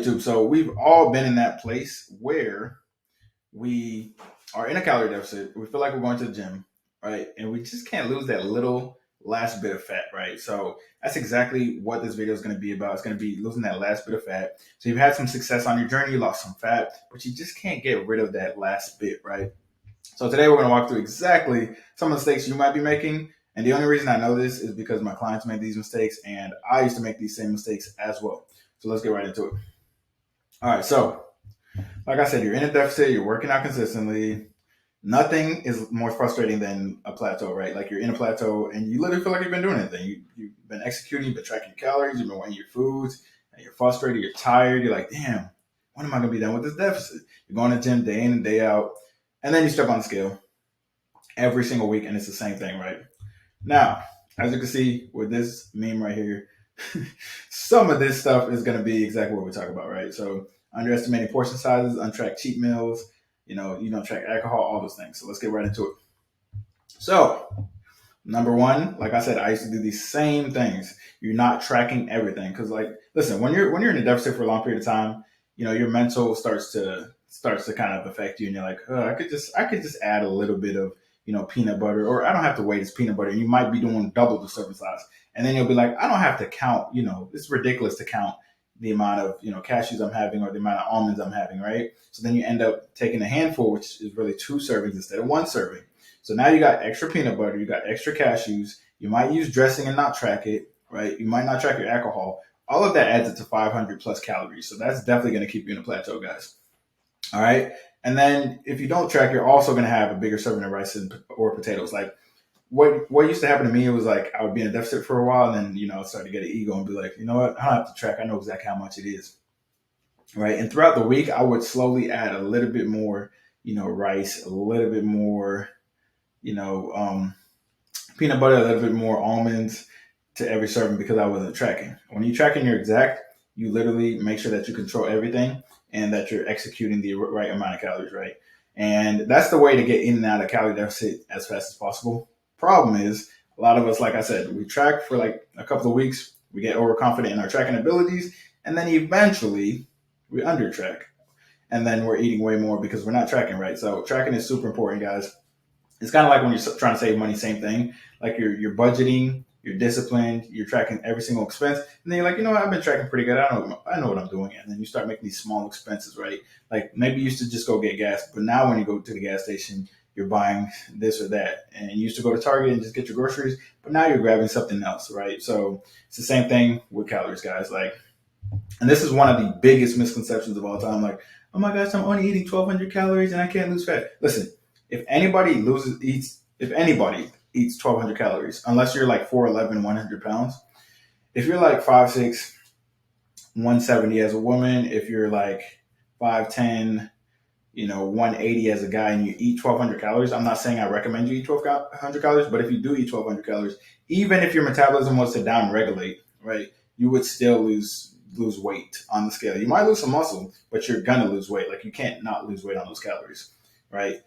YouTube. So we've all been in that place where we are in a calorie deficit. We feel like we're going to the gym, right? And we just can't lose that little last bit of fat, right? So that's exactly what this video is going to be about. It's going to be losing that last bit of fat. So you've had some success on your journey, you lost some fat, but you just can't get rid of that last bit, right? So today we're going to walk through exactly some of the mistakes you might be making. And the only reason I know this is because my clients made these mistakes and I used to make these same mistakes as well. So let's get right into it. All right. So like I said, you're in a deficit, you're working out consistently. Nothing is more frustrating than a plateau, right? Like you're in a plateau and you literally feel like you've been doing anything. You've been executing, you've been tracking calories, you've been weighing your foods, and you're frustrated, you're tired, you're like, damn, when am I going to be done with this deficit? You're going to the gym day in and day out, and then you step on the scale every single week, and it's the same thing, right? Now, as you can see with this meme right here, some of this stuff is going to be exactly what we're talking about, right? So underestimating portion sizes, untracked cheat meals, you don't track alcohol, all those things. So let's get right into it. So number one, like I said, I used to do these same things. You're not tracking everything because, like, listen, when you're in a deficit for a long period of time, your mental starts to kind of affect you, and you're like, oh, I could just add a little bit of peanut butter, or I don't have to weigh this peanut butter. And you might be doing double the serving size, and then you'll be like, I don't have to count. It's ridiculous to count the amount of cashews I'm having or the amount of almonds I'm having, right? So then you end up taking a handful, which is really 2 servings instead of 1 serving. So now you got extra peanut butter, you got extra cashews. You might use dressing and not track it, right? You might not track your alcohol. All of that adds up to 500 plus calories. So that's definitely going to keep you in a plateau, guys. All right. And then if you don't track, you're also going to have a bigger serving of rice or potatoes. Like what used to happen to me, it was like I would be in a deficit for a while, and then I'd start to get an ego and be like, you know what, I don't have to track. I know exactly how much it is, right? And throughout the week, I would slowly add a little bit more, rice, a little bit more, you know, um, peanut butter, a little bit more almonds to every serving because I wasn't tracking. When you're tracking your exact, you literally make sure that you control everything and that you're executing the right amount of calories, right? And that's the way to get in and out of calorie deficit as fast as possible. Problem is, a lot of us, like I said, we track for like a couple of weeks, we get overconfident in our tracking abilities, and then eventually we under track. And then we're eating way more because we're not tracking right. So tracking is super important, guys. It's kind of like when you're trying to save money, same thing. Like you're budgeting, you're disciplined, you're tracking every single expense, and then you're like, I've been tracking pretty good. I know what I'm doing, and then you start making these small expenses, right? Like maybe you used to just go get gas, but now when you go to the gas station, you're buying this or that, and you used to go to Target and just get your groceries, but now you're grabbing something else, right? So it's the same thing with calories, guys. Like, and this is one of the biggest misconceptions of all time. Like, oh my gosh, I'm only eating 1,200 calories and I can't lose fat. Listen, if anybody eats 1,200 calories, unless you're like 4'11", 100 pounds, if you're like 5'6", 170 as a woman, if you're like 5'10", 180 as a guy, and you eat 1,200 calories, I'm not saying I recommend you eat 1,200 calories, but if you do eat 1,200 calories, even if your metabolism was to down regulate, right, you would still lose weight on the scale. You might lose some muscle, but you're gonna lose weight. Like you can't not lose weight on those calories, right?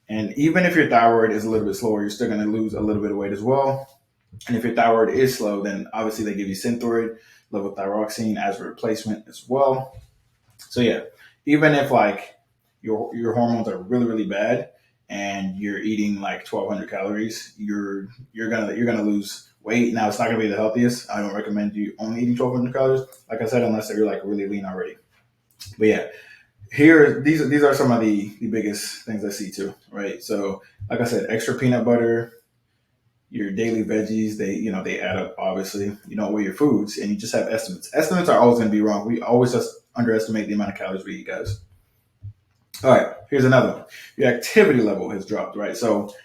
And even if your thyroid is a little bit slower, you're still gonna lose a little bit of weight as well. And if your thyroid is slow, then obviously they give you Synthroid, levothyroxine as a replacement as well. So yeah, even if like your hormones are really really bad and you're eating like 1,200 calories, you're gonna lose weight. Now it's not gonna be the healthiest. I don't recommend you only eating 1,200 calories, like I said, unless you're like really lean already. But yeah, these are some of the biggest things I see too, right? So like I said, extra peanut butter, your daily veggies, they add up. Obviously, you don't weigh your foods, and you just have estimates. Estimates are always going to be wrong. We always just underestimate the amount of calories we eat, guys. All right, here's another one. Your activity level has dropped, right? So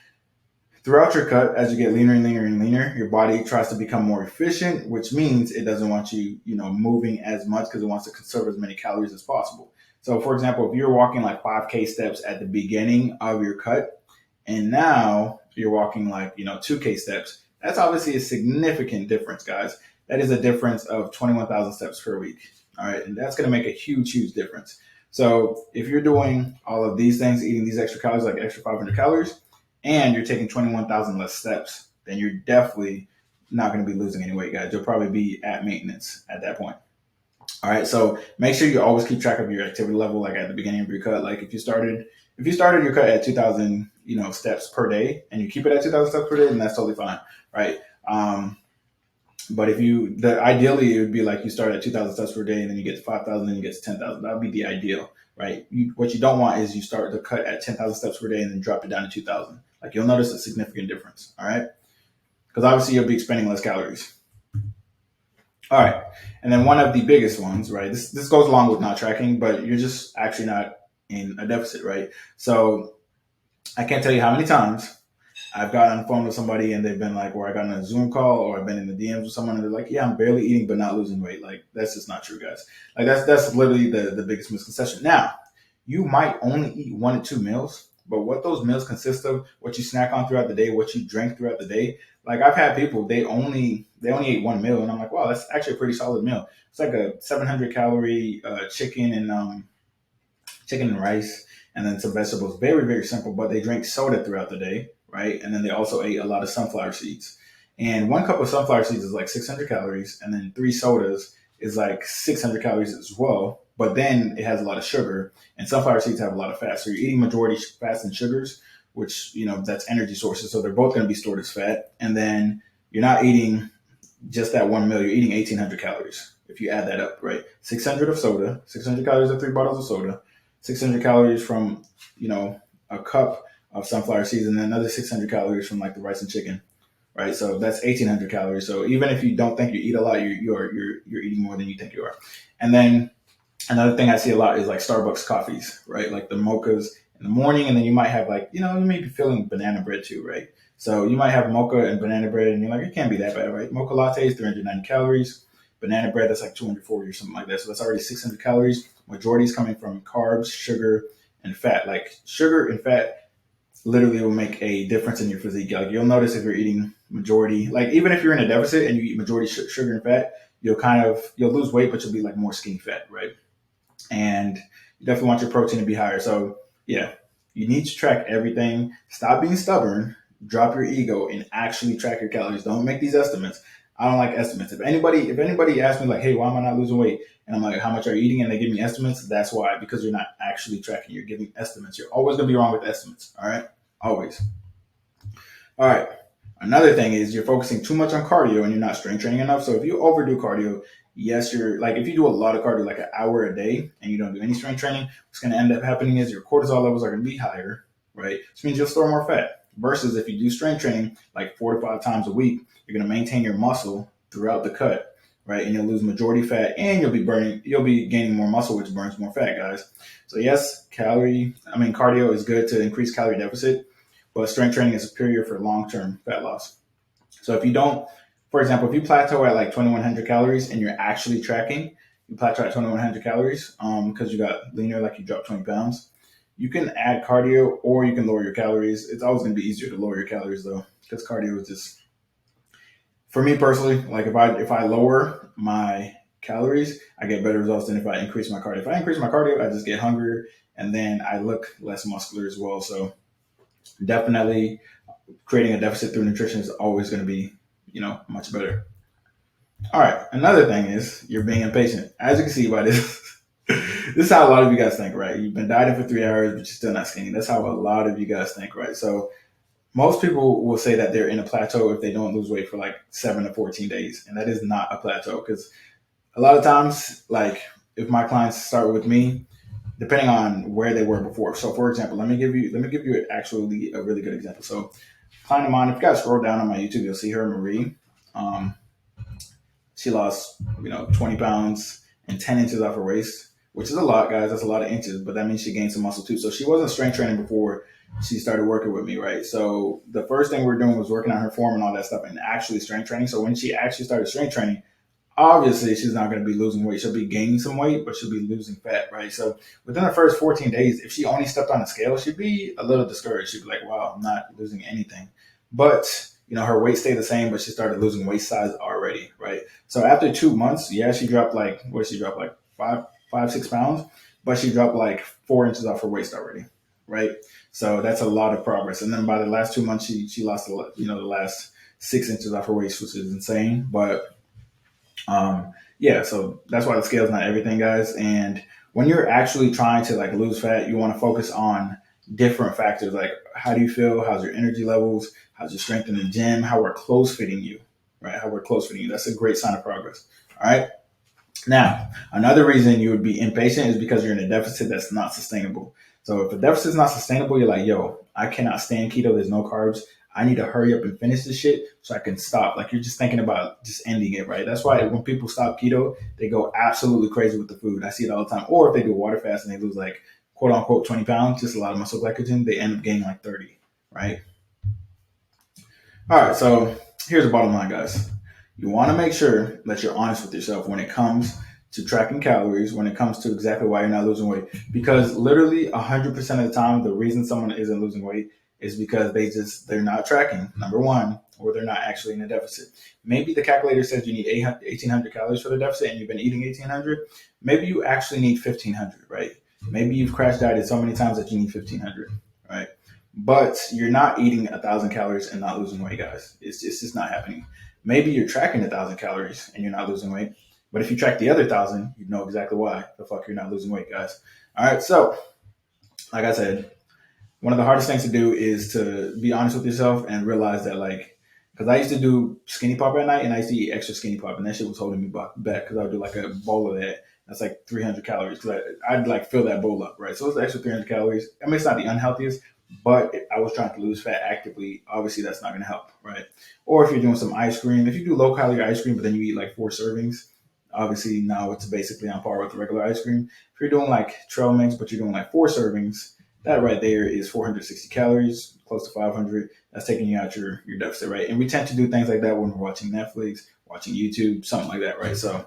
throughout your cut, as you get leaner and leaner and leaner, your body tries to become more efficient, which means it doesn't want you, moving as much because it wants to conserve as many calories as possible. So, for example, if you're walking like 5K steps at the beginning of your cut, and now you're walking like 2K steps, that's obviously a significant difference, guys. That is a difference of 21,000 steps per week. All right, and that's going to make a huge difference. So if you're doing all of these things, eating these extra calories, like extra 500 calories, and you're taking 21,000 less steps, then you're definitely not going to be losing any weight, guys. You'll probably be at maintenance at that point. All right, so make sure you always keep track of your activity level, like at the beginning of your cut. Like if you started your cut at 2,000, steps per day, and you keep it at 2,000 steps per day, then that's totally fine, right? But ideally it would be like you start at 2,000 steps per day, and then you get to 5,000, then you get to 10,000. That would be the ideal, right? What you don't want is you start the cut at 10,000 steps per day and then drop it down to 2,000. Like you'll notice a significant difference, all right? Because obviously you'll be expending less calories. All right. And then one of the biggest ones, right? This goes along with not tracking, but you're just actually not in a deficit, right? So I can't tell you how many times I've gotten on the phone with somebody and they've been like, or I got on a Zoom call or I've been in the DMs with someone and they're like, yeah, I'm barely eating but not losing weight. Like that's just not true, guys. Like that's literally the biggest misconception. Now, you might only eat 1 to 2 meals, but what those meals consist of, what you snack on throughout the day, what you drink throughout the day. Like I've had people, they only ate 1 meal, and I'm like, wow, that's actually a pretty solid meal. It's like a 700 calorie chicken and rice, and then some vegetables. Very, very simple, but they drink soda throughout the day, right? And then they also ate a lot of sunflower seeds. And 1 cup of sunflower seeds is like 600 calories, and then 3 sodas is like 600 calories as well. But then it has a lot of sugar, and sunflower seeds have a lot of fat. So you're eating majority fats and sugars, which, that's energy sources. So they're both going to be stored as fat. And then you're not eating just that 1 meal, you're eating 1,800 calories if you add that up, right? 600 of soda, 600 calories of 3 bottles of soda, 600 calories from, a cup of sunflower seeds, and then another 600 calories from like the rice and chicken, right? So that's 1,800 calories. So even if you don't think you eat a lot, you're eating more than you think you are. And then another thing I see a lot is like Starbucks coffees, right? Like the mochas in the morning, and then you might have like, you may be feeling banana bread too, right? So you might have mocha and banana bread, and you're like, it can't be that bad, right? Mocha latte is 390 calories. Banana bread, that's like 240 or something like that. So that's already 600 calories. Majority is coming from carbs, sugar, and fat. Like sugar and fat literally will make a difference in your physique. Like you'll notice if you're eating majority, like even if you're in a deficit and you eat majority sugar and fat, you'll lose weight, but you'll be like more skinny fat, right? And you definitely want your protein to be higher. So yeah, you need to track everything. Stop being stubborn, drop your ego, and actually track your calories. Don't make these estimates. I don't like estimates. If anybody asks me like, hey, why am I not losing weight? And I'm like, how much are you eating? And they give me estimates, that's why, because you're not actually tracking. You're giving estimates. You're always gonna be wrong with estimates. All right? Always. All right. Another thing is you're focusing too much on cardio and you're not strength training enough. So if you overdo cardio, yes, you're like, if you do a lot of cardio, like an hour a day, and you don't do any strength training, what's going to end up happening is your cortisol levels are going to be higher, right? Which means you'll store more fat. Versus if you do strength training like 4 to 5 times a week, you're going to maintain your muscle throughout the cut, right? And you'll lose majority fat, and you'll be gaining more muscle, which burns more fat, guys. So yes, cardio is good to increase calorie deficit, but strength training is superior for long-term fat loss. So if you don't, for example, if you plateau at like 2,100 calories and you're actually tracking, you plateau at 2,100 calories because you got leaner, like you dropped 20 pounds, you can add cardio or you can lower your calories. It's always going to be easier to lower your calories though, because cardio is just, for me personally, like if I lower my calories, I get better results than if I increase my cardio. If I increase my cardio, I just get hungrier and then I look less muscular as well. So definitely creating a deficit through nutrition is always going to be, much better. All right. Another thing is you're being impatient. As you can see by this, this is how a lot of you guys think, right? You've been dieting for 3 hours, but you're still not skinny. That's how a lot of you guys think, right? So most people will say that they're in a plateau if they don't lose weight for like 7 to 14 days. And that is not a plateau, because a lot of times, like if my clients start with me, depending on where they were before. So for example, let me give you actually a really good example. So client of mine, if you guys scroll down on my YouTube, you'll see her, Marie. Um, she lost, 20 pounds and 10 inches off her waist, which is a lot, guys. That's a lot of inches, but that means she gained some muscle too. So she wasn't strength training before she started working with me, right? So the first thing we were doing was working on her form and all that stuff and actually strength training. So when she actually started strength training, obviously she's not going to be losing weight. She'll be gaining some weight, but she'll be losing fat, right? So within the first 14 days, if she only stepped on a scale, she'd be a little discouraged. She'd be like, wow, I'm not losing anything. But, her weight stayed the same, but she started losing waist size already, right? So after 2 months, yeah, she dropped like, what did she drop? Like 6 pounds, but she dropped like 4 inches off her waist already, right? So that's a lot of progress. And then by the last 2 months, she lost the last 6 inches off her waist, which is insane. But yeah, so that's why the scale is not everything, guys. And when you're actually trying to like lose fat, you want to focus on different factors like how do you feel, how's your energy levels, how's your strength in the gym, how are clothes fitting you, right? How are clothes fitting you? That's a great sign of progress. All right. Now, another reason you would be impatient is because you're in a deficit that's not sustainable. So if a deficit is not sustainable, you're like, yo, I cannot stand keto. There's no carbs. I need to hurry up and finish this shit so I can stop. Like you're just thinking about just ending it, right? That's why when people stop keto, they go absolutely crazy with the food. I see it all the time. Or if they do water fast and they lose like quote unquote 20 pounds, just a lot of muscle glycogen, they end up gaining like 30, right? All right, so here's the bottom line, guys. You want to make sure that you're honest with yourself when it comes to tracking calories, when it comes to exactly why you're not losing weight. Because literally 100% of the time, the reason someone isn't losing weight is because they're not tracking, number one, or they're not actually in a deficit. Maybe the calculator says you need 1,800 calories for the deficit and you've been eating 1,800. Maybe you actually need 1,500, right? Maybe you've crash dieted so many times that you need 1,500, right? But you're not eating 1,000 calories and not losing weight, guys. It's just not happening. Maybe you're tracking 1,000 calories and you're not losing weight. But if you track the other 1,000, you know exactly why the fuck you're not losing weight, guys. All right. So, like I said, one of the hardest things to do is to be honest with yourself and realize that, like, because I used to do skinny pop at night and I used to eat extra skinny pop, and that shit was holding me back because I would do like a bowl of that. That's like 300 calories because I'd like fill that bowl up, right? So it's the extra 300 calories. I mean, it's not the unhealthiest, but I was trying to lose fat actively. Obviously, that's not going to help, right? Or if you're doing some ice cream, if you do low calorie ice cream, but then you eat like 4 servings, obviously now it's basically on par with regular ice cream. If you're doing like trail mix, but you're doing like 4 servings, that right there is 460 calories, close to 500. That's taking you out your deficit, right? And we tend to do things like that when we're watching Netflix, watching YouTube, something like that, right? So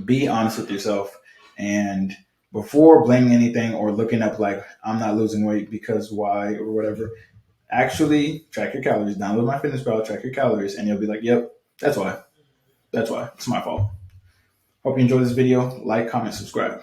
be honest with yourself and before blaming anything or looking up like I'm not losing weight because why or whatever, actually track your calories. Download my fitness pal, track your calories, and you'll be like, yep, that's why. That's why. It's my fault. Hope you enjoyed this video. Like, comment, subscribe.